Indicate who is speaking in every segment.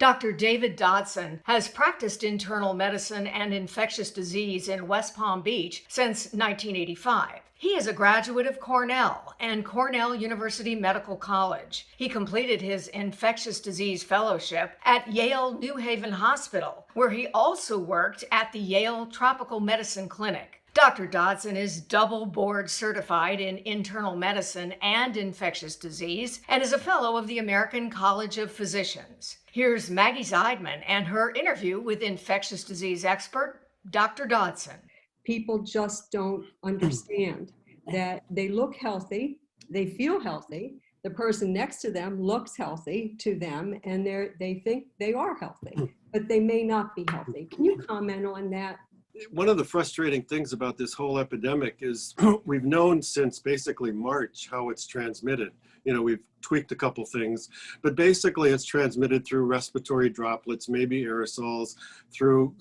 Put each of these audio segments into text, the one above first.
Speaker 1: Dr. David Dodson has practiced internal medicine and infectious disease in West Palm Beach since 1985. He is a graduate of Cornell and Cornell University Medical College. He completed his Infectious Disease Fellowship at Yale New Haven Hospital, where he also worked at the Yale Tropical Medicine Clinic. Dr. Dodson is double board certified in internal medicine and infectious disease and is a fellow of the American College of Physicians. Here's Maggie Zeidman and her interview with infectious disease expert Dr. Dodson.
Speaker 2: People just don't understand that they look healthy, they feel healthy, the person next to them looks healthy to them, and they think they are healthy, but they may not be healthy. Can you comment on that?
Speaker 3: One of the frustrating things about this whole epidemic is we've known since basically March how it's transmitted. We've tweaked a couple things, but basically it's transmitted through respiratory droplets, maybe aerosols, through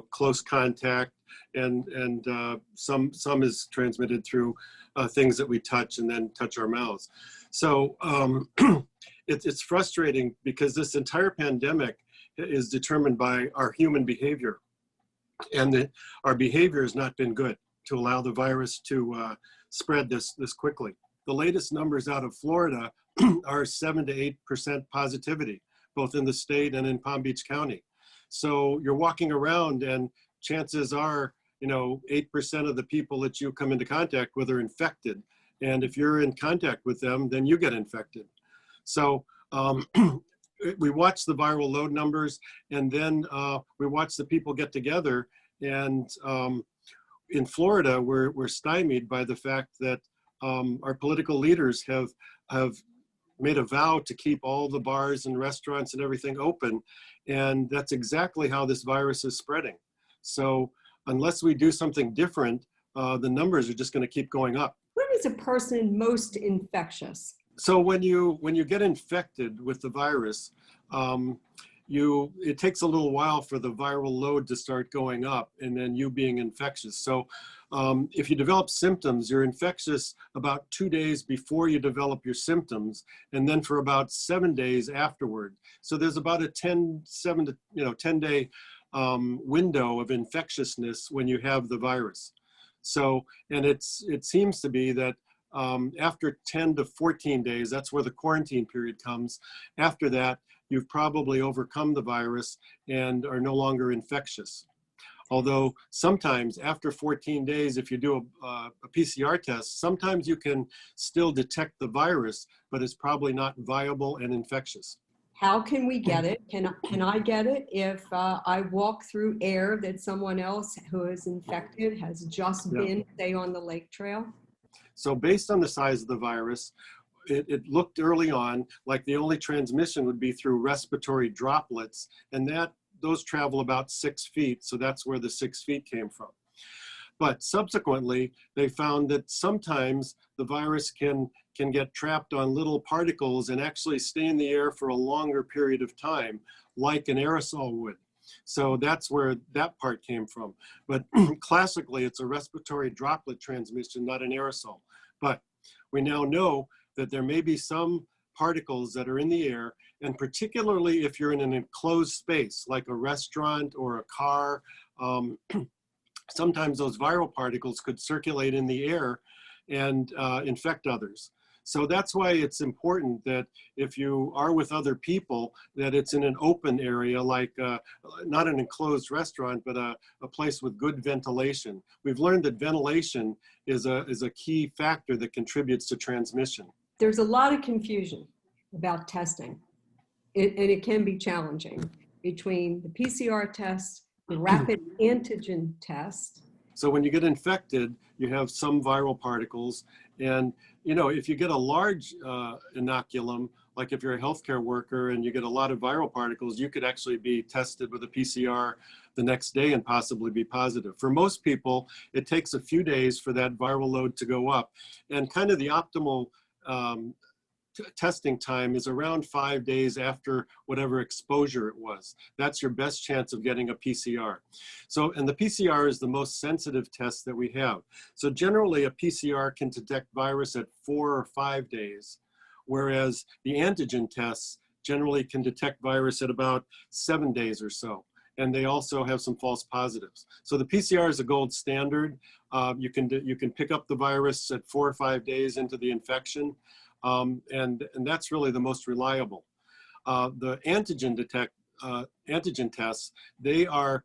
Speaker 3: close contact, and some is transmitted through things that we touch and then touch our mouths. So it's frustrating because this entire pandemic is determined by our human behavior. And our behavior has not been good to allow the virus to spread this quickly. The latest numbers out of Florida are 7 to 8% positivity, both in the state and in Palm Beach County. So you're walking around and chances are, 8% of the people that you come into contact with are infected. And if you're in contact with them, then you get infected. So we watch the viral load numbers, and then we watch the people get together. And in Florida, we're stymied by the fact that our political leaders have made a vow to keep all the bars and restaurants and everything open. And that's exactly how this virus is spreading. So unless we do something different, the numbers are just going to keep going up.
Speaker 2: When is a person most infectious?
Speaker 3: So when you get infected with the virus, it takes a little while for the viral load to start going up and then you being infectious. So if you develop symptoms, you're infectious about 2 days before you develop your symptoms, and then for about 7 days afterward. So there's about a 10 day window of infectiousness when you have the virus. So, and it seems to be that after 10 to 14 days, that's where the quarantine period comes. After that, you've probably overcome the virus and are no longer infectious. Although sometimes after 14 days, if you do a PCR test, sometimes you can still detect the virus, but it's probably not viable and infectious.
Speaker 2: How can we get it? Can I get it if I walk through air that someone else who is infected has just been, say, on the lake trail?
Speaker 3: So based on the size of the virus, it looked early on like the only transmission would be through respiratory droplets, and those travel about 6 feet, so that's where the 6 feet came from. But subsequently, they found that sometimes the virus can get trapped on little particles and actually stay in the air for a longer period of time, like an aerosol would. So that's where that part came from. But classically, it's a respiratory droplet transmission, not an aerosol. But we now know that there may be some particles that are in the air, and particularly if you're in an enclosed space, like a restaurant or a car, sometimes those viral particles could circulate in the air and infect others. So that's why it's important that if you are with other people, that it's in an open area, like not an enclosed restaurant, but a place with good ventilation. We've learned that ventilation is a key factor that contributes to transmission.
Speaker 2: There's a lot of confusion about testing, and it can be challenging between the PCR test, the rapid antigen test.
Speaker 3: So when you get infected, you have some viral particles, and if you get a large inoculum, like if you're a healthcare worker and you get a lot of viral particles, you could actually be tested with a PCR the next day and possibly be positive. For most people, it takes a few days for that viral load to go up, and kind of the optimal testing time is around 5 days after whatever exposure it was. That's your best chance of getting a PCR. So, and the PCR is the most sensitive test that we have. So generally a PCR can detect virus at 4 or 5 days, whereas the antigen tests generally can detect virus at about 7 days or so. And they also have some false positives. So the PCR is a gold standard. You can pick up the virus at 4 or 5 days into the infection, and that's really the most reliable. The antigen tests, they are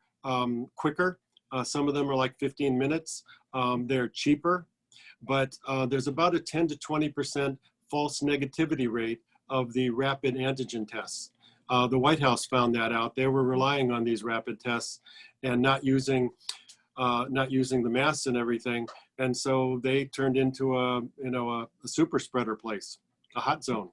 Speaker 3: quicker. Some of them are like 15 minutes. They're cheaper, but there's about a 10 to 20% false negativity rate of the rapid antigen tests. The White House found that out. They were relying on these rapid tests and not using the masks and everything, and so they turned into a super spreader place, a hot zone.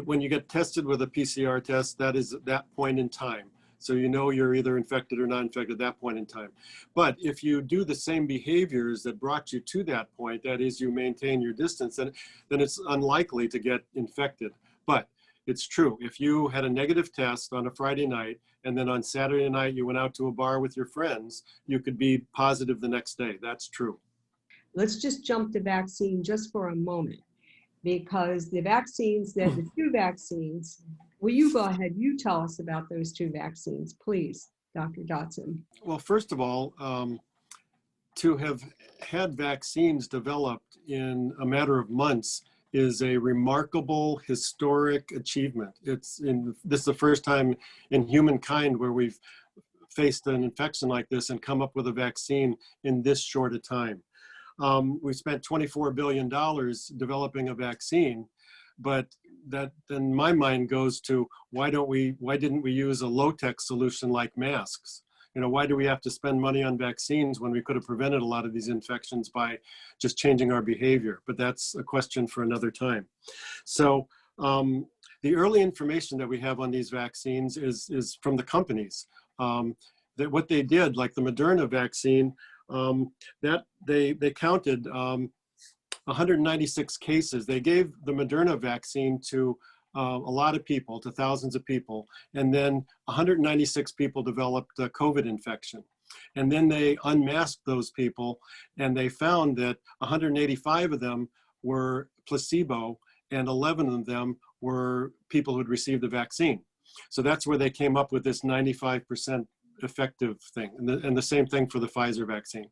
Speaker 3: When you get tested with a PCR test, that is at that point in time. So you know you're either infected or not infected at that point in time. But if you do the same behaviors that brought you to that point, that is, you maintain your distance, then it's unlikely to get infected. But it's true. If you had a negative test on a Friday night, and then on Saturday night you went out to a bar with your friends, you could be positive the next day. That's true.
Speaker 2: Let's just jump to vaccine just for a moment, because the two vaccines, will you go ahead, you tell us about those two vaccines, please, Dr. Dodson.
Speaker 3: Well, first of all, to have had vaccines developed in a matter of months is a remarkable historic achievement. This is the first time in humankind where we've faced an infection like this and come up with a vaccine in this short a time. We spent $24 billion developing a vaccine, but that then my mind goes to why didn't we use a low-tech solution like masks? Why do we have to spend money on vaccines when we could have prevented a lot of these infections by just changing our behavior? But that's a question for another time. So the early information that we have on these vaccines is from the companies. That what they did, like the Moderna vaccine, that they counted 196 cases. They gave the Moderna vaccine to a lot of people, to thousands of people, and then 196 people developed a COVID infection. And then they unmasked those people, and they found that 185 of them were placebo, and 11 of them were people who had received the vaccine. So that's where they came up with this 95% effective thing, and the same thing for the Pfizer vaccine.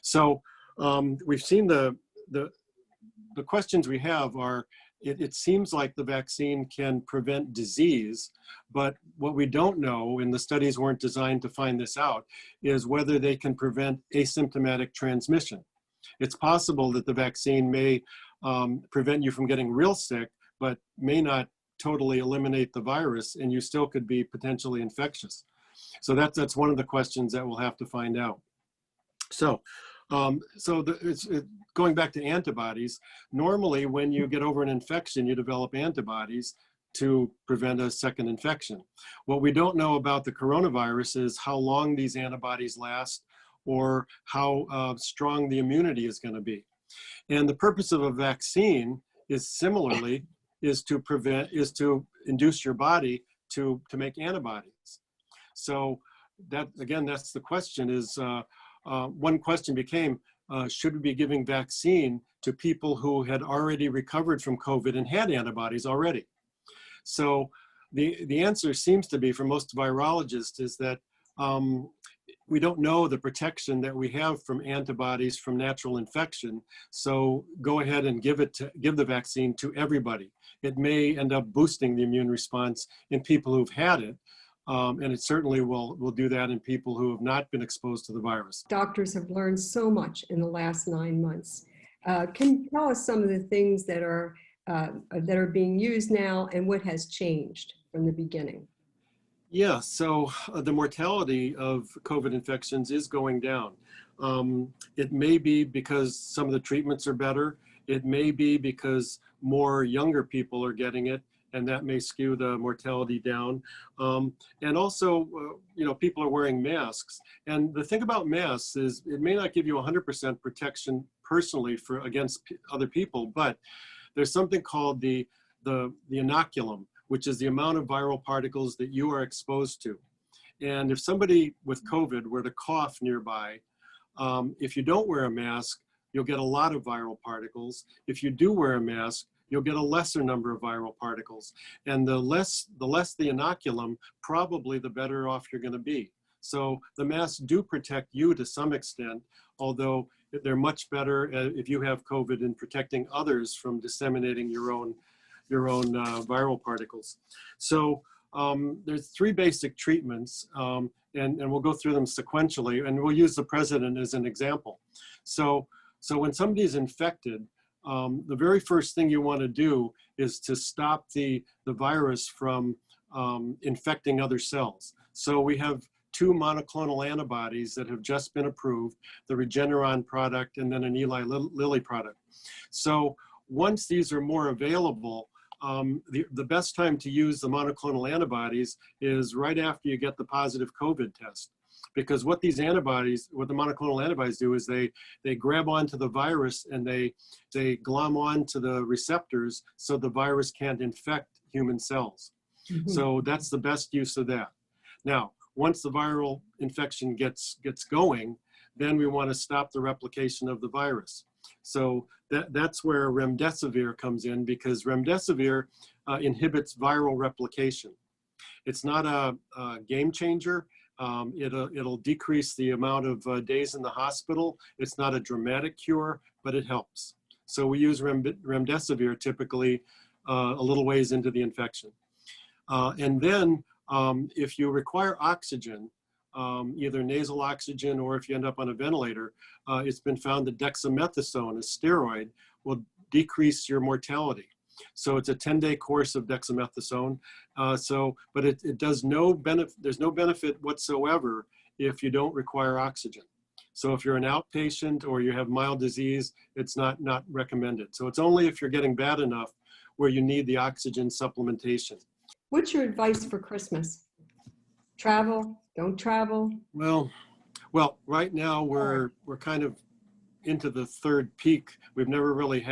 Speaker 3: So we've seen the questions we have are, it seems like the vaccine can prevent disease, but what we don't know, and the studies weren't designed to find this out, is whether they can prevent asymptomatic transmission. It's possible that the vaccine may prevent you from getting real sick, but may not totally eliminate the virus, and you still could be potentially infectious. So that's one of the questions that we'll have to find out. So going back to antibodies, normally when you get over an infection, you develop antibodies to prevent a second infection. What we don't know about the coronavirus is how long these antibodies last or how strong the immunity is going to be. And the purpose of a vaccine is similarly to induce your body to make antibodies. So that, again, that's the question is, one question became, should we be giving vaccine to people who had already recovered from COVID and had antibodies already? So the answer seems to be, for most virologists, is that we don't know the protection that we have from antibodies from natural infection. So go ahead and give the vaccine to everybody. It may end up boosting the immune response in people who've had it. And it certainly will do that in people who have not been exposed to the virus.
Speaker 2: Doctors have learned so much in the last 9 months. Can you tell us some of the things that are being used now and what has changed from the beginning?
Speaker 3: Yeah, so the mortality of COVID infections is going down. It may be because some of the treatments are better. It may be because more younger people are getting it, and that may skew the mortality down. And also, people are wearing masks. And the thing about masks is it may not give you 100% protection personally against other people, but there's something called the inoculum, which is the amount of viral particles that you are exposed to. And if somebody with COVID were to cough nearby, if you don't wear a mask, you'll get a lot of viral particles. If you do wear a mask, you'll get a lesser number of viral particles. And the less the inoculum, probably the better off you're going to be. So the masks do protect you to some extent, although they're much better if you have COVID in protecting others from disseminating your own viral particles. So there's 3 basic treatments, and we'll go through them sequentially, and we'll use the president as an example. So when somebody is infected, the very first thing you want to do is to stop the virus from infecting other cells. So we have 2 monoclonal antibodies that have just been approved, the Regeneron product and then an Eli Lilly product. So once these are more available, the best time to use the monoclonal antibodies is right after you get the positive COVID test. Because what the monoclonal antibodies do is they grab onto the virus and they glom onto the receptors so the virus can't infect human cells. Mm-hmm. So that's the best use of that. Now, once the viral infection gets going, then we want to stop the replication of the virus. So that's where Remdesivir comes in, because Remdesivir inhibits viral replication. It's not a game changer. It'll decrease the amount of days in the hospital. It's not a dramatic cure, but it helps. So we use Remdesivir typically a little ways into the infection. And then if you require oxygen, either nasal oxygen or if you end up on a ventilator, it's been found that dexamethasone, a steroid, will decrease your mortality. So it's a 10-day course of dexamethasone. But it does no benefit. There's no benefit whatsoever if you don't require oxygen. So if you're an outpatient or you have mild disease, it's not recommended. So it's only if you're getting bad enough where you need the oxygen supplementation.
Speaker 2: What's your advice for Christmas? Travel? Don't travel?
Speaker 3: Well, right now we're kind of into the 3rd peak. We've never really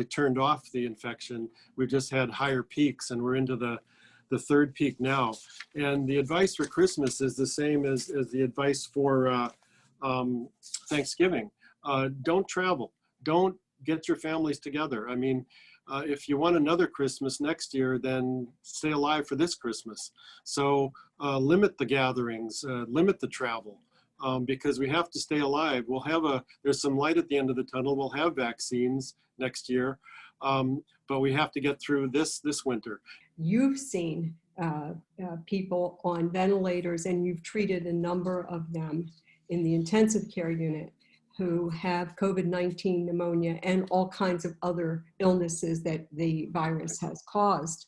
Speaker 3: turned off the infection. We've just had higher peaks, and we're into the 3rd peak now. And the advice for Christmas is the same as the advice for Thanksgiving. Don't travel. Don't get your families together. I mean, if you want another Christmas next year, then stay alive for this Christmas. So limit the gatherings, limit the travel, because we have to stay alive. There's some light at the end of the tunnel. We'll have vaccines next year, but we have to get through this winter.
Speaker 2: You've seen people on ventilators, and you've treated a number of them in the intensive care unit who have COVID-19 pneumonia and all kinds of other illnesses that the virus has caused.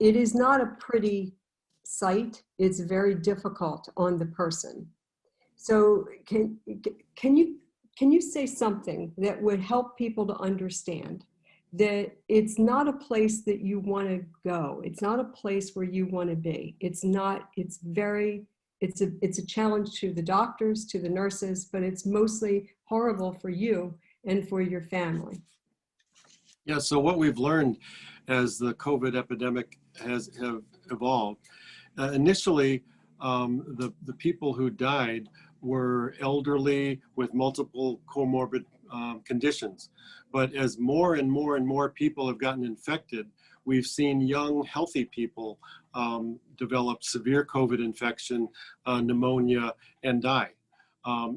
Speaker 2: It is not a pretty sight. It's very difficult on the person. So can you say something that would help people to understand that it's not a place that you want to go. It's not a place where you want to be. It's a challenge to the doctors, to the nurses, but it's mostly horrible for you and for your family.
Speaker 3: Yeah, so what we've learned as the COVID epidemic have evolved, initially the people who died were elderly with multiple comorbid conditions. But as more and more and more people have gotten infected, we've seen young, healthy people develop severe COVID infection, pneumonia, and die.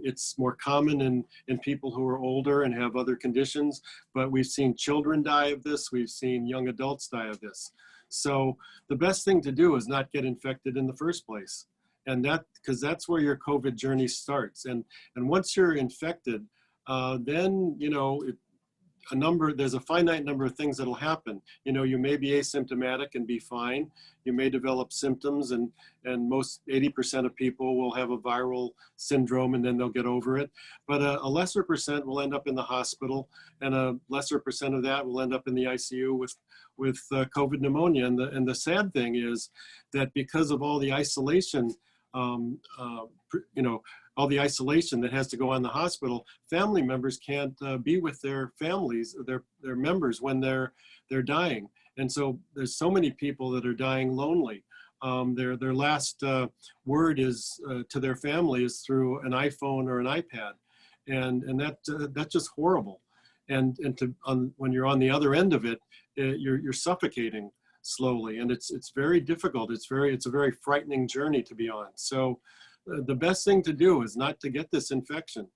Speaker 3: It's more common in people who are older and have other conditions, but we've seen children die of this. We've seen young adults die of this. So the best thing to do is not get infected in the first place. And because that's where your COVID journey starts. And once you're infected, then, there's a finite number of things that'll happen. You may be asymptomatic and be fine. You may develop symptoms, and most 80% of people will have a viral syndrome and then they'll get over it. But a lesser percent will end up in the hospital, and a lesser percent of that will end up in the ICU with COVID pneumonia. And the sad thing is that because of all the isolation, all the isolation that has to go on in the hospital, family members can't be with their families, their members when they're dying. And so there's so many people that are dying lonely. Their last word is to their family is through an iPhone or an iPad, and that's just horrible. when you're on the other end of it, you're suffocating slowly, and it's very difficult. It's a very frightening journey to be on. So the best thing to do is not to get this infection.